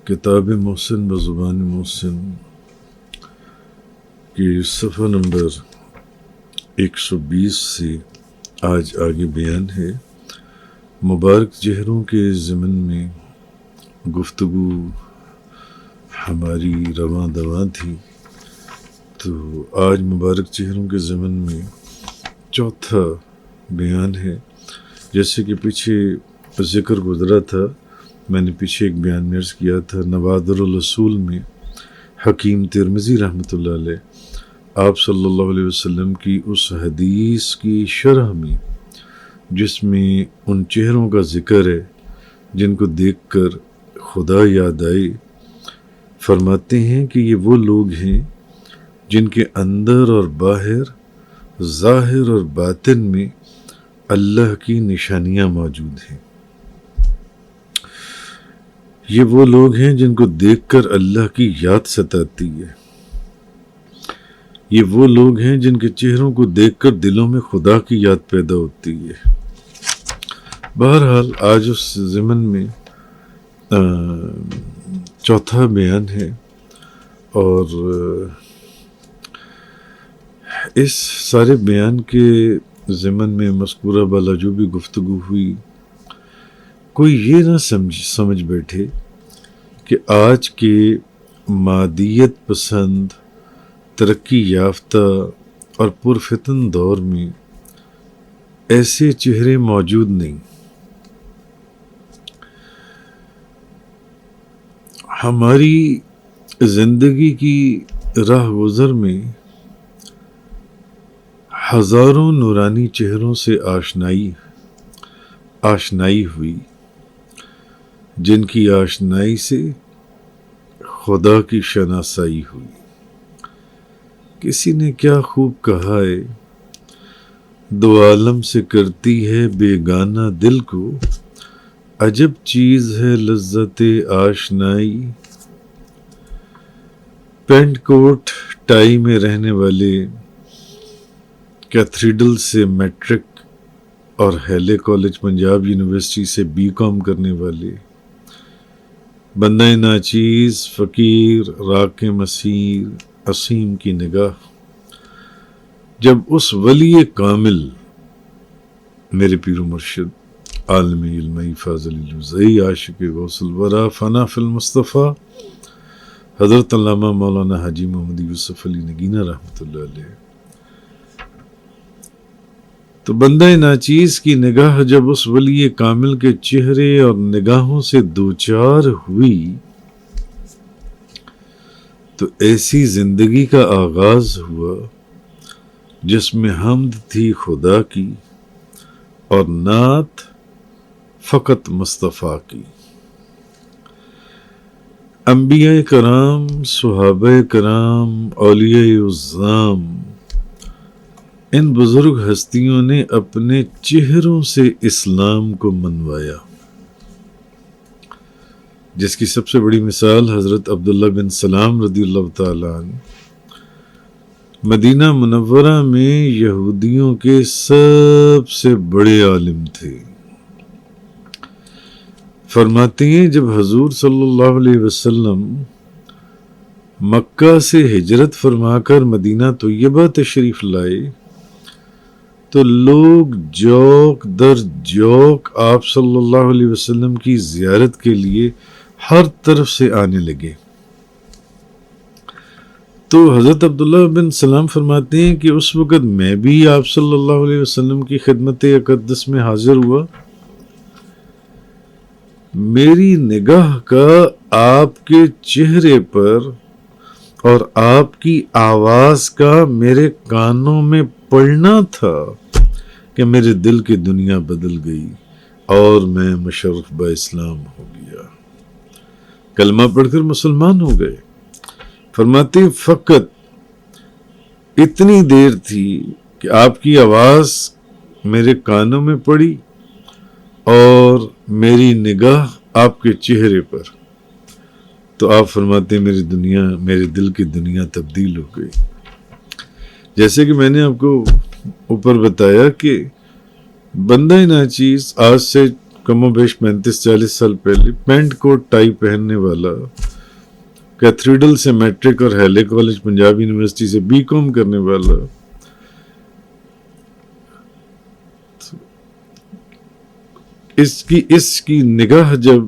کتاب محسن بزبان محسن کی صفحہ نمبر 120 سے آج آگے بیان ہے۔ مبارک چہروں کے ضمن میں گفتگو ہماری رواں دواں تھی، تو آج مبارک چہروں کے ضمن میں چوتھا بیان ہے۔ جیسے کہ پیچھے ذکر گزرا تھا، میں نے پیچھے ایک بیان میں عرض کیا تھا، نوادر الاصول میں حکیم ترمذی رحمۃ اللہ علیہ آپ صلی اللہ علیہ وسلم کی اس حدیث کی شرح میں، جس میں ان چہروں کا ذکر ہے جن کو دیکھ کر خدا یاد آئے، فرماتے ہیں کہ یہ وہ لوگ ہیں جن کے اندر اور باہر، ظاہر اور باطن میں اللہ کی نشانیاں موجود ہیں۔ یہ وہ لوگ ہیں جن کو دیکھ کر اللہ کی یاد ستاتی ہے۔ یہ وہ لوگ ہیں جن کے چہروں کو دیکھ کر دلوں میں خدا کی یاد پیدا ہوتی ہے۔ بہرحال آج اس ضمن میں چوتھا بیان ہے، اور اس سارے بیان کے ضمن میں مذکورہ بالا جو بھی گفتگو ہوئی، کوئی یہ نہ سمجھ بیٹھے کہ آج کے مادیت پسند، ترقی یافتہ اور پرفتن دور میں ایسے چہرے موجود نہیں۔ ہماری زندگی کی راہ گزر میں ہزاروں نورانی چہروں سے آشنائی ہوئی، جن کی آشنائی سے خدا کی شناسائی ہوئی۔ کسی نے کیا خوب کہا ہے، دو عالم سے کرتی ہے بیگانہ دل کو، عجب چیز ہے لذت آشنائی۔ پینٹ کوٹ ٹائی میں رہنے والے، کیتھیڈرل سے میٹرک اور ہیلے کالج پنجاب یونیورسٹی سے BCom کرنے والے، بندہ ناچیز، فقیر، راک مسیر، عصیم کی نگاہ جب اس ولی کامل، میرے پیر و مرشد، عالم علمی، فاضل الوزئی، عاشق غوث الورا، فنا فی المصطفیٰ، حضرت علامہ مولانا حاجی محمد یوسف علی نگینہ رحمۃ اللہ علیہ، تو بندہ ناچیز کی نگاہ جب اس ولی کامل کے چہرے اور نگاہوں سے دوچار ہوئی، تو ایسی زندگی کا آغاز ہوا جس میں حمد تھی خدا کی اور نعت فقط مصطفیٰ کی۔ انبیاء کرام، صحابہ کرام، اولیاء اعظام، ان بزرگ ہستیوں نے اپنے چہروں سے اسلام کو منوایا، جس کی سب سے بڑی مثال حضرت عبداللہ بن سلام رضی اللہ تعالیٰ عنہ، مدینہ منورہ میں یہودیوں کے سب سے بڑے عالم تھے۔ فرماتے ہیں جب حضور صلی اللہ علیہ وسلم مکہ سے ہجرت فرما کر مدینہ طیبہ تشریف لائے، تو لوگ جوک در جوک آپ صلی اللہ علیہ وسلم کی زیارت کے لیے ہر طرف سے آنے لگے۔ تو حضرت عبداللہ بن سلام فرماتے ہیں کہ اس وقت میں بھی آپ صلی اللہ علیہ وسلم کی خدمت اقدس میں حاضر ہوا۔ میری نگاہ کا آپ کے چہرے پر اور آپ کی آواز کا میرے کانوں میں پڑنا تھا کہ میرے دل کی دنیا بدل گئی اور میں مشرف با اسلام ہو گیا، کلمہ پڑھ کر مسلمان ہو گئے۔ فرماتے فقط اتنی دیر تھی کہ آپ کی آواز میرے کانوں میں پڑی اور میری نگاہ آپ کے چہرے پر، تو آپ فرماتے میرے دل کی دنیا تبدیل ہو گئی۔ جیسے کہ میں نے آپ کو اوپر بتایا کہ بندہ ناچیز آج سے کم و بیش 35-40 سال پہلے پینٹ کوٹ ٹائی پہننے والا، کیتھیڈرل سے میٹرک اور ہیلے کالج پنجاب یونیورسٹی سے BCom کرنے والا، اس کی نگاہ جب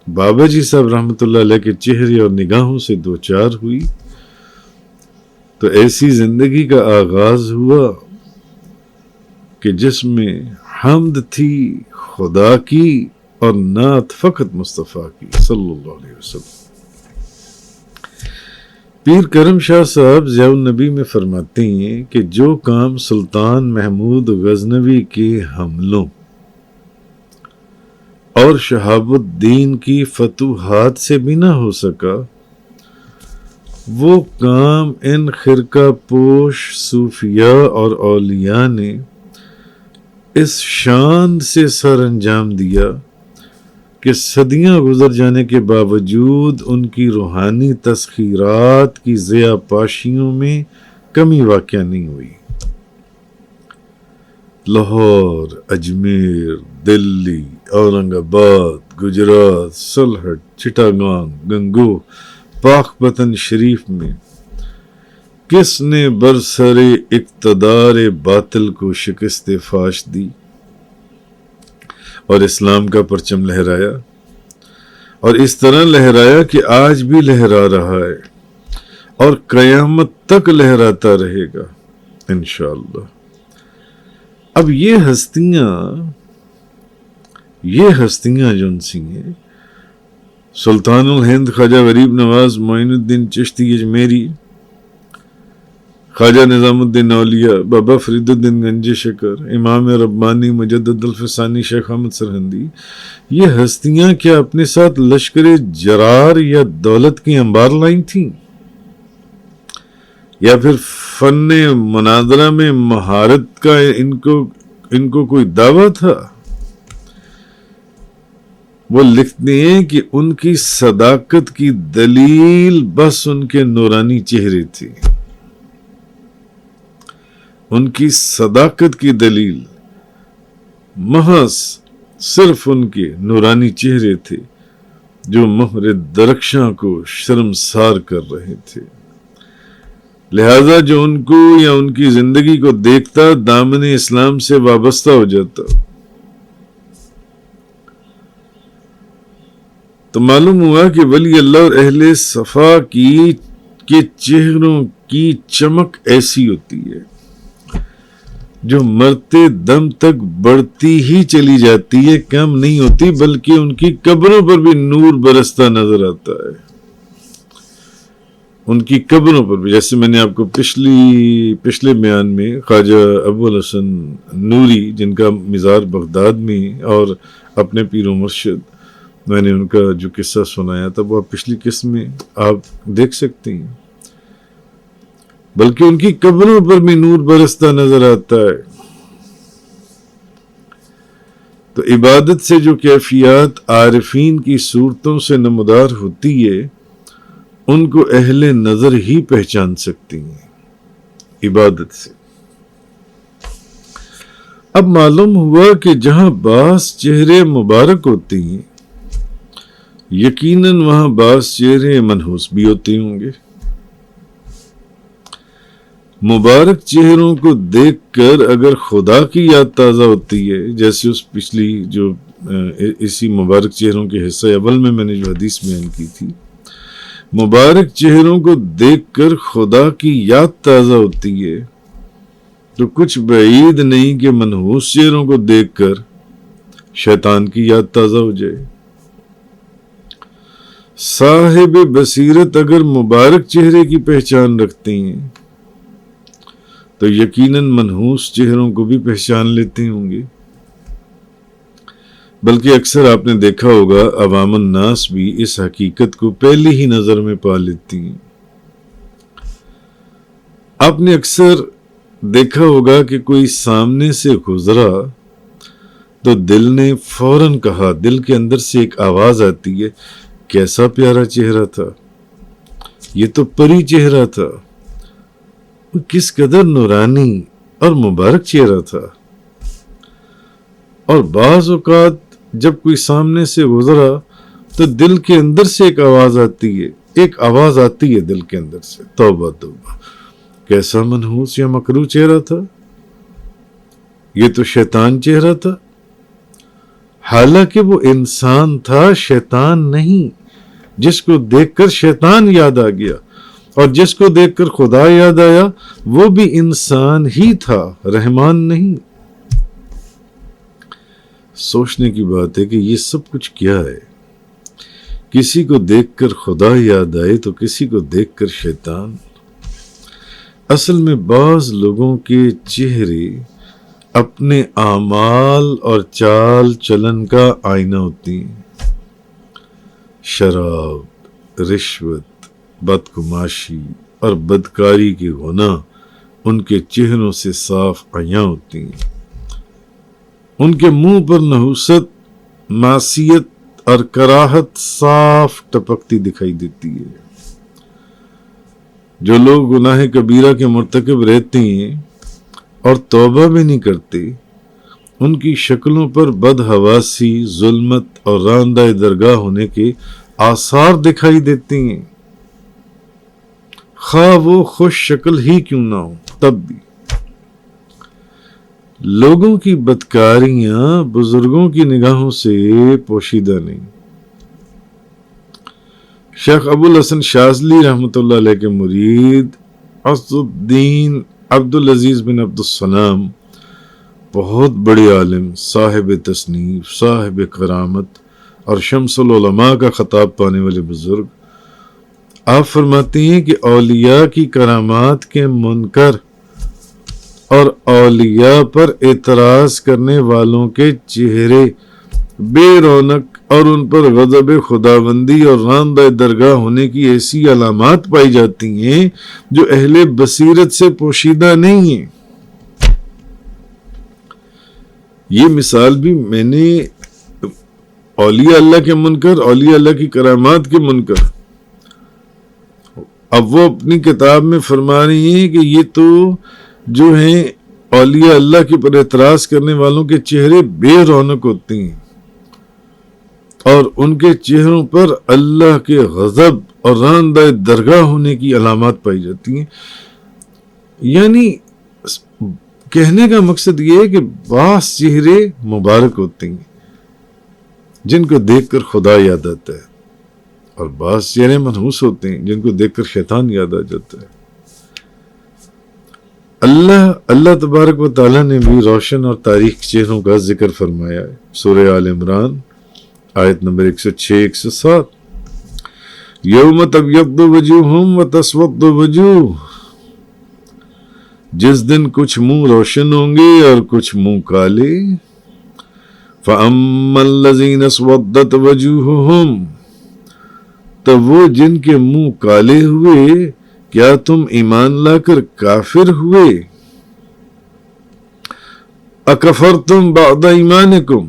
بابا جی صاحب رحمۃ اللہ علیہ کے چہرے اور نگاہوں سے دوچار ہوئی تو ایسی زندگی کا آغاز ہوا کہ جس میں حمد تھی خدا کی اور نعت فقط مصطفیٰ کی صلی اللہ علیہ وسلم۔ پیر کرم شاہ صاحب ضیاء النبی میں فرماتے ہیں کہ جو کام سلطان محمود غزنوی کے حملوں اور شہاب الدین کی فتوحات سے بھی نہ ہو سکا، وہ کام ان خرقہ پوش صوفیاء اور اولیاء نے اس شان سے سر انجام دیا کہ صدیاں گزر جانے کے باوجود ان کی روحانی تسخیرات کی ضیاء پاشیوں میں کمی واقع نہیں ہوئی۔ لاہور، اجمیر، دلی، اورنگ آباد، گجرات، سلہٹ، چٹاگانگ، گنگو، پاک پتن شریف میں کس نے برسر اقتدار باطل کو شکست فاش دی اور اسلام کا پرچم لہرایا، اور اس طرح لہرایا کہ آج بھی لہرا رہا ہے اور قیامت تک لہراتا رہے گا انشاءاللہ۔ اب یہ ہستیاں جو ان سی ہیں، سلطان الہند خواجہ غریب نواز معین الدین چشتی اجمیری، خواجہ نظام الدین اولیاء، بابا فرید الدین گنج شکر، امام ربانی مجدد الفسانی شیخ احمد سرہندی، یہ ہستیاں کیا اپنے ساتھ لشکر جرار یا دولت کی انبار لائیں تھیں، یا پھر فن مناظرہ میں مہارت کا ان کو کوئی دعویٰ تھا؟ وہ لکھتے ہیں کہ ان کی صداقت کی دلیل بس ان کے نورانی چہرے تھے۔ ان کی صداقت کی دلیل محض صرف ان کے نورانی چہرے تھے جو مہر درخشاں کو شرمسار کر رہے تھے۔ لہذا جو ان کو یا ان کی زندگی کو دیکھتا دامن اسلام سے وابستہ ہو جاتا۔ تو معلوم ہوا کہ ولی اللہ اور اہل صفا کے چہروں کی چمک ایسی ہوتی ہے جو مرتے دم تک بڑھتی ہی چلی جاتی ہے، کم نہیں ہوتی، بلکہ ان کی قبروں پر بھی نور برستا نظر آتا ہے۔ ان کی قبروں پر بھی، جیسے میں نے آپ کو پچھلے بیان میں خواجہ ابو الحسن نوری، جن کا مزار بغداد میں اور اپنے پیر و مرشد، میں نے ان کا جو قصہ سنایا تھا وہ پچھلی قسط میں آپ دیکھ سکتے ہیں، بلکہ ان کی قبروں پر بھی نور برستا نظر آتا ہے۔ تو عبادت سے جو کیفیات عارفین کی صورتوں سے نمودار ہوتی ہے، ان کو اہل نظر ہی پہچان سکتی ہیں عبادت سے۔ اب معلوم ہوا کہ جہاں بعض چہرے مبارک ہوتے ہیں، یقیناً وہاں بعض چہرے منحوس بھی ہوتے ہوں گے۔ مبارک چہروں کو دیکھ کر اگر خدا کی یاد تازہ ہوتی ہے، جیسے اس پچھلی جو اسی مبارک چہروں کے حصہ اول میں نے جو حدیث بیان کی تھی، مبارک چہروں کو دیکھ کر خدا کی یاد تازہ ہوتی ہے، تو کچھ بعید نہیں کہ منحوس چہروں کو دیکھ کر شیطان کی یاد تازہ ہو جائے۔ صاحب بصیرت اگر مبارک چہرے کی پہچان رکھتے ہیں تو یقیناً منحوس چہروں کو بھی پہچان لیتے ہوں گے۔ بلکہ اکثر آپ نے دیکھا ہوگا عوام الناس بھی اس حقیقت کو پہلی ہی نظر میں پا لیتی ہیں۔ آپ نے اکثر دیکھا ہوگا کہ کوئی سامنے سے گزرا تو دل نے فوراً کہا، دل کے اندر سے ایک آواز آتی ہے، کیسا پیارا چہرہ تھا، یہ تو پری چہرہ تھا، کس قدر نورانی اور مبارک چہرہ تھا۔ اور بعض اوقات جب کوئی سامنے سے گزرا تو دل کے اندر سے ایک آواز آتی ہے دل کے اندر سے، توبہ توبہ، کیسا منحوس یا مکروہ چہرہ تھا، یہ تو شیطان چہرہ تھا۔ حالانکہ وہ انسان تھا، شیطان نہیں، جس کو دیکھ کر شیطان یاد آ گیا، اور جس کو دیکھ کر خدا یاد آیا وہ بھی انسان ہی تھا، رحمان نہیں۔ سوچنے کی بات ہے کہ یہ سب کچھ کیا ہے؟ کسی کو دیکھ کر خدا یاد آئے تو کسی کو دیکھ کر شیطان۔ اصل میں بعض لوگوں کے چہرے اپنے اعمال اور چال چلن کا آئینہ ہوتی ہیں۔ شراب، رشوت، بدگماشی اور بدکاری کے گناہ ان کے چہروں سے صاف عیاں ہوتی ہیں۔ ان کے منہ پر نحوست، معصیت اور کراہت صاف ٹپکتی دکھائی دیتی ہے۔ جو لوگ گناہ کبیرہ کے مرتکب رہتے ہیں اور توبہ بھی نہیں کرتے، ان کی شکلوں پر بدحواسی، ظلمت اور راندہ درگاہ ہونے کے آثار دکھائی دیتے ہیں، خواہ وہ خوش شکل ہی کیوں نہ ہو تب بھی۔ لوگوں کی بدکاریاں بزرگوں کی نگاہوں سے پوشیدہ نہیں۔ شیخ ابو الحسن شاذلی رحمۃ اللہ علیہ کے مرید عز الدین عبدالعزیز بن عبدالسلام، بہت بڑے عالم، صاحب تصنیف، صاحب کرامت اور شمس العلماء کا خطاب پانے والے بزرگ، آپ فرماتے ہیں کہ اولیاء کی کرامات کے منکر اور اولیاء پر اعتراض کرنے والوں کے چہرے بے رونق اور ان پر غضب خداوندی اور راندہ درگاہ ہونے کی ایسی علامات پائی جاتی ہیں جو اہل بصیرت سے پوشیدہ نہیں ہیں۔ یہ مثال بھی میں نے اولیاء اللہ کے منکر، اولیاء اللہ کی کرامات کے منکر، اب وہ اپنی کتاب میں فرما رہی ہیں کہ یہ تو جو ہیں اولیاء اللہ کے پر اعتراض کرنے والوں کے چہرے بے رونق ہوتے ہیں اور ان کے چہروں پر اللہ کے غضب اور راندہ درگاہ ہونے کی علامات پائی جاتی ہیں۔ یعنی کہنے کا مقصد یہ ہے کہ بعض چہرے مبارک ہوتے ہیں جن کو دیکھ کر خدا یاد آتا ہے، اور بعض چہرے منحوس ہوتے ہیں جن کو دیکھ کر شیطان یاد آ جاتا ہے۔ اللہ تبارک و تعالیٰ نے بھی روشن اور تاریک چہروں کا ذکر فرمایا ہے۔ سورہ آل عمران آیت نمبر 106 107، یوم تبیض وجوہ وتسود وجوہ، جس دن کچھ منہ روشن ہوں گے اور کچھ منہ کالے۔ فَأَمَّا الَّذِينَ اسْوَدَّتْ وَجُوهُهُمْ، تو وہ جن کے منہ کالے ہوئے، کیا تم ایمان لا کر کافر ہوئے؟ اکفرتم بعد ایمانکم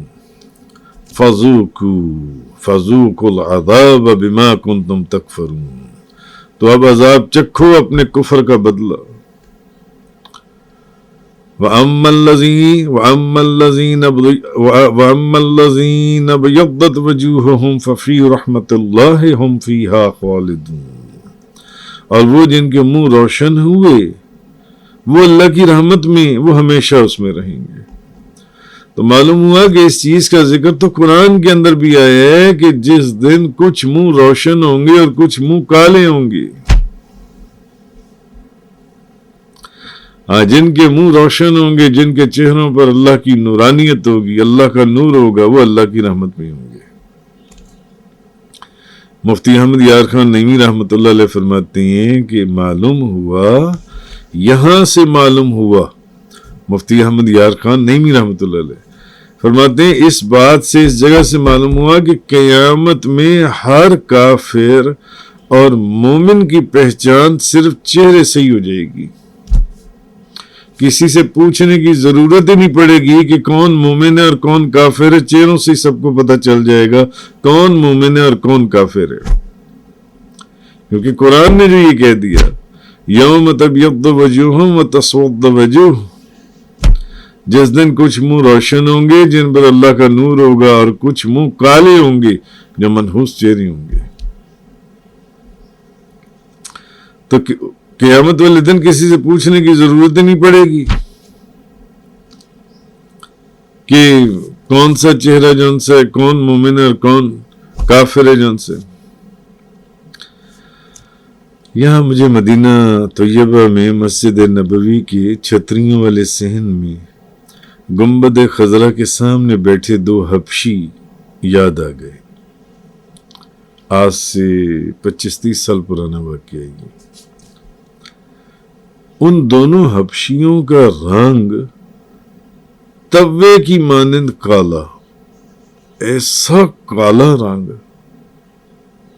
فذوقوا العذاب بما کنتم تکفرون، تو اب عذاب چکھو اپنے کفر کا بدلہ۔ وَأَمَّا الَّذِينَ ابْيَضَّتْ وُجُوهُهُمْ فَفِي رَحْمَةِ اللَّهِ هُمْ فِيهَا خَالِدُونَ، اور وہ جن کے منہ روشن ہوئے وہ اللہ کی رحمت میں، وہ ہمیشہ اس میں رہیں گے۔ تو معلوم ہوا کہ اس چیز کا ذکر تو قرآن کے اندر بھی آیا ہے کہ جس دن کچھ منہ روشن ہوں گے اور کچھ منہ کالے ہوں گے۔ جن کے منہ روشن ہوں گے، جن کے چہروں پر اللہ کی نورانیت ہوگی، اللہ کا نور ہوگا، وہ اللہ کی رحمت میں ہوں گے۔ مفتی احمد یار خان نعیمی رحمۃ اللہ علیہ فرماتے ہیں کہ معلوم ہوا، یہاں سے معلوم ہوا، مفتی احمد یار خان نعیمی رحمۃ اللہ علیہ فرماتے ہیں اس بات سے، اس جگہ سے معلوم ہوا کہ قیامت میں ہر کافر اور مومن کی پہچان صرف چہرے سے ہی ہو جائے گی۔ کسی سے پوچھنے کی ضرورت ہی نہیں پڑے گی کہ کون مومن ہے اور کون کافر ہے، چہروں سے سب کو پتہ چل جائے گا کون مومن ہے اور کون کافر ہے، کیونکہ قرآن نے جو یہ کہہ دیا یوم تبیض وجوہ وتسود وجوہ، جس دن کچھ منہ روشن ہوں گے جن پر اللہ کا نور ہوگا، اور کچھ منہ کالے ہوں گے جو منحوس چہرے ہوں گے۔ تو قیامت والے دن کسی سے پوچھنے کی ضرورت نہیں پڑے گی کہ کون سا چہرہ جون سے کون مومن ہے اور کون کافر ہے جون سے۔ یہاں مجھے مدینہ طیبہ میں مسجد نبوی کے چھتریوں والے صحن میں گنبد خضرا کے سامنے بیٹھے دو حبشی یاد آ گئے۔ آج سے 25-30 سال پرانا واقعہ ہے۔ ان دونوں حبشیوں کا رنگ توے کی مانند کالا، ایسا کالا رنگ،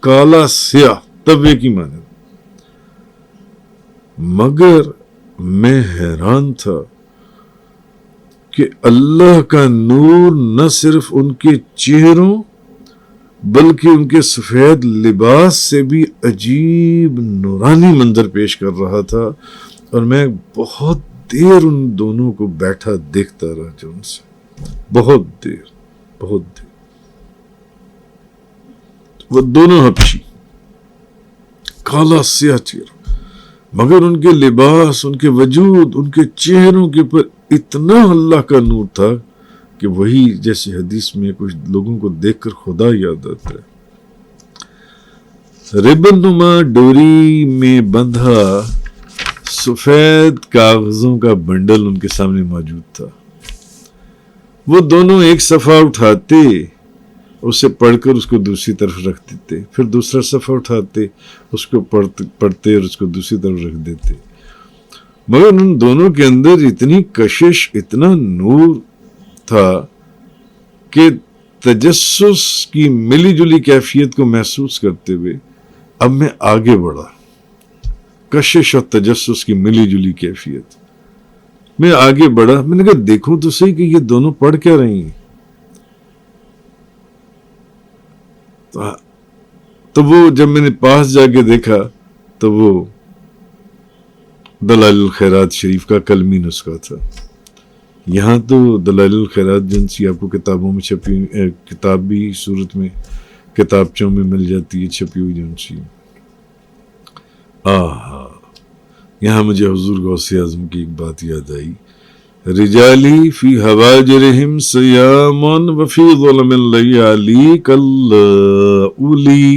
کالا سیاہ توے کی مانند، مگر میں حیران تھا کہ اللہ کا نور نہ صرف ان کے چہروں بلکہ ان کے سفید لباس سے بھی عجیب نورانی منظر پیش کر رہا تھا، اور میں بہت دیر ان دونوں کو بیٹھا دیکھتا رہا جو ان سے بہت دیر۔ وہ دونوں حبشی، کالا سیاہ چہرہ، مگر ان کے لباس، ان کے وجود، ان کے چہروں کے پر اتنا اللہ کا نور تھا کہ وہی جیسے حدیث میں کچھ لوگوں کو دیکھ کر خدا یاد آتا ہے۔ ربن نما ڈوری میں بندھا سفید کاغذوں کا بنڈل ان کے سامنے موجود تھا۔ وہ دونوں ایک صفحہ اٹھاتے، اسے پڑھ کر اس کو دوسری طرف رکھ دیتے، پھر دوسرا صفحہ اٹھاتے، اس کو پڑھتے اور اس کو دوسری طرف رکھ دیتے، مگر ان دونوں کے اندر اتنی کشش، اتنا نور تھا کہ تجسس کی ملی جلی کیفیت کو محسوس کرتے ہوئے اب میں آگے بڑھا۔ کشش اور تجسس کی ملی جلی کیفیت، میں آگے بڑھا، میں نے کہا دیکھو تو صحیح کہ یہ دونوں پڑھ کیا رہی ہیں۔ تو وہ جب میں نے پاس جا کے دیکھا تو وہ دلائل الخیرات شریف کا کلمی نسخہ تھا۔ یہاں تو دلائل الخیرات جنسی آپ کو کتابوں میں چھپی، کتابی صورت میں کتابچوں میں مل جاتی ہے چھپی ہوئی جنسی۔ یہاں مجھے حضور غوث اعظم کی ایک بات یاد آئی، رجالی فی حواجرہم سیام وفی ظلم اللیالی کاللاولی،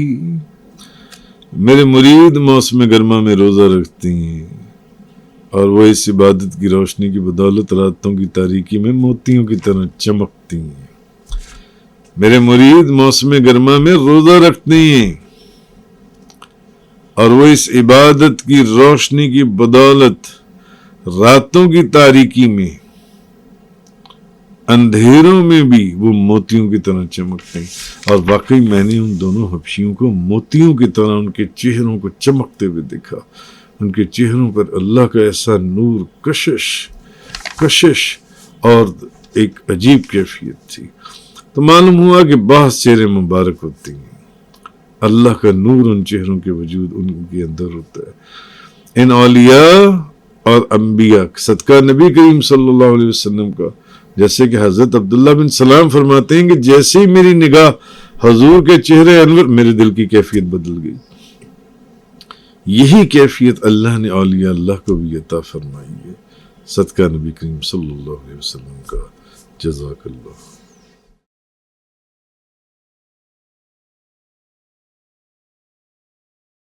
میرے مرید موسم گرما میں روزہ رکھتے ہیں اور وہ اس عبادت کی روشنی کی بدولت راتوں کی تاریکی میں موتیوں کی طرح چمکتی ہیں۔ میرے مرید موسم گرما میں روزہ رکھتے ہیں اور وہ اس عبادت کی روشنی کی بدولت راتوں کی تاریکی میں، اندھیروں میں بھی وہ موتیوں کی طرح چمکتے ہیں۔ اور واقعی میں نے ان دونوں حبشیوں کو موتیوں کی طرح ان کے چہروں کو چمکتے ہوئے دیکھا۔ ان کے چہروں پر اللہ کا ایسا نور، کشش اور ایک عجیب کیفیت تھی۔ تو معلوم ہوا کہ بعض چہرے مبارک ہوتے ہیں، اللہ کا نور ان چہروں کے وجود ان کے اندر ہوتا ہے۔ ان اولیاء اور انبیاء صدقہ نبی کریم صلی اللہ علیہ وسلم کا، جیسے کہ حضرت عبداللہ بن سلام فرماتے ہیں کہ جیسے ہی میری نگاہ حضور کے چہرے انور، میرے دل کی کیفیت بدل گئی۔ یہی کیفیت اللہ نے اولیاء اللہ کو بھی عطا فرمائی ہے، صدقہ نبی کریم صلی اللہ علیہ وسلم کا۔ جزاک اللہ۔